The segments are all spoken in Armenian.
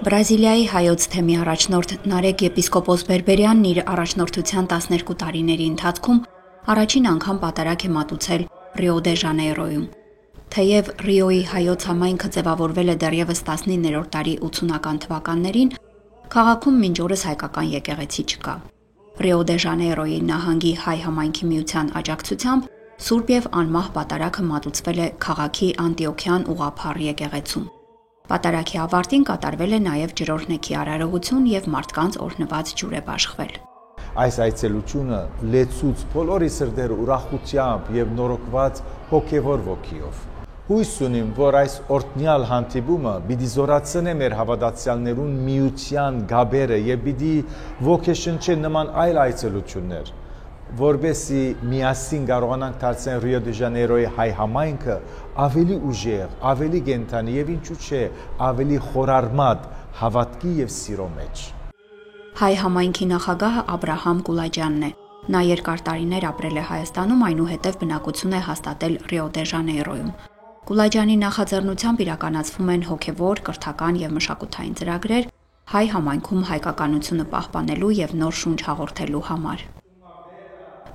Բրազիլիայի հայոց թեմի առաջնորդ Նարեկ եպիսկոպոս Բերբերյանն իր առաջնորդության 12 տարիների ընթացքում առաջին անգամ պատարագ է մատուցել Ռիո դե Ժանեյրոյում։ Թեև Ռիոյի հայոց համայնքը ձևավորվել է դեռևս 19-րդ դարի 80-ական թվականներին, քաղաքում մինչ օրս հայկական եկեղեցի չկա։ Ռիո դե Ժանեյրոյի նահանգի հայ համայնքի միության աջակցությամբ Սուրբ եւ անմահ պատարագը մատուցվել է քաղաքի Անտիոքյան ուղղափառ եկեղեցում։ Պատարագի ավարտին կատարվել է նաև ջրօրհնեքի արարողություն եւ մարդկանց օրհնված ջուր է բաշխվել։ Այս այցելությունը լեցուց բոլորի սրտերը ուրախությամբ եւ նորոգված հոգեվոր ոգիով։ Հույս ունիմ, որ այս օրհնյալ հանդիպումը պիտի զորացնե մեր հավատացյալներուն միության գաբերը եւ պիտի ոգեշնչի նման այլ այցելություններ, որբեսի միասին կարողանանք դարձնել Ռիո դե Ժանեյրոյի հայ համայնքը ավելի ուժեղ, ավելի կենդանի եւ ինչու՞ չէ, ավելի խորարմատ հավատքի եւ սիրո մեջ։ Հայ համայնքի նախագահը Աբրահամ Կուլաջյանն է։ Նա երկար տարիներ ապրել է Հայաստանում, այնուհետև բնակություն է հաստատել Ռիո դե Ժանեյրոյում։ Կուլաջյանի նախաձեռնությամբ իրականացվում են հոգևոր, կրթական եւ մշակութային ծրագրեր հայ համայնքում հայկականությունը պահպանելու եւ նոր շունչ հաղորդելու համար։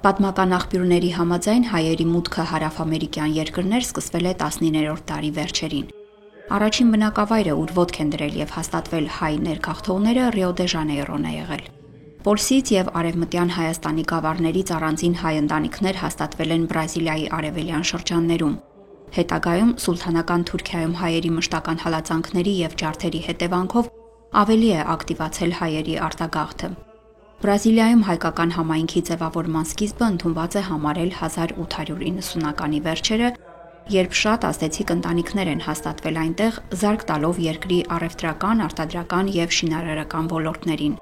Պատմական աղբյուրների համաձայն հայերի մուտքը հարավամերիկյան երկրներ սկսվել է 19-րդ դարի վերջերին։ Առաջին բնակավայրը, ուր ոտք են դրել եւ հաստատվել հայ ներգաղթողները Ռիո դե Ժանեյրոն է եղել։ Պոլսից եւ Արևմտյան Հայաստանի գավառներից առանձին հայ ընտանիքներ հաստատվել են Բրազիլիայի արևելյան շրջաններում։ Հետագայում սուլթանական Թուրքիայում հայերի մշտական հալածանքների եւ ջարդերի հետևանքով ավելի է ակտիվացել հայերի արտագաղթը։ Բրազիլիայում հայկական համայնքի ձևավորման սկիզբը ընդունված է համարել 1890-ականի վերջերը, երբ շատ ազդեցիկ ընտանիքներ են հաստատվել այնտեղ, զարկ տալով երկրի առևտրական, արտադրական եւ շինարարական ոլորտներին,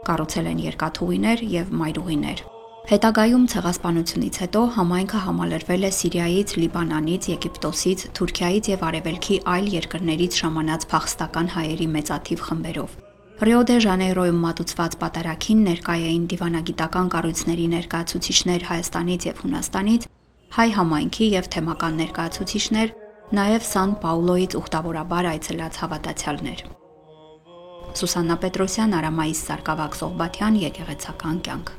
կառուցել են երկաթուղիներ եւ մայրուղիներ։ Հետագայում ցեղասպանությունից հետո համայնքը համալրվել է Սիրիայից, Լիբանանից, Եգիպտոսից, Թուրքիայից եւ արևելքի այլ երկրներից ժամանած փախստական հայերի մեծաթիվ խմբերով։ Ռիո դե Ժանեյրոյում մատուցված պատարագին ներկայ էին դիվանագիտական կառույցների ներկայացուցիչներ Հայաստանից եւ Հունաստանից, հայ համայնքի եւ թեմական ներկայացուցիչներ, նաեւ Սան Պաուլոյից ուխտավորաբար այցելած հավատացյալներ։ Սուսաննա Պետրոսյան, Արամայիս Սարգսակ Սողբաթյան, Եկեղեցական կյանք։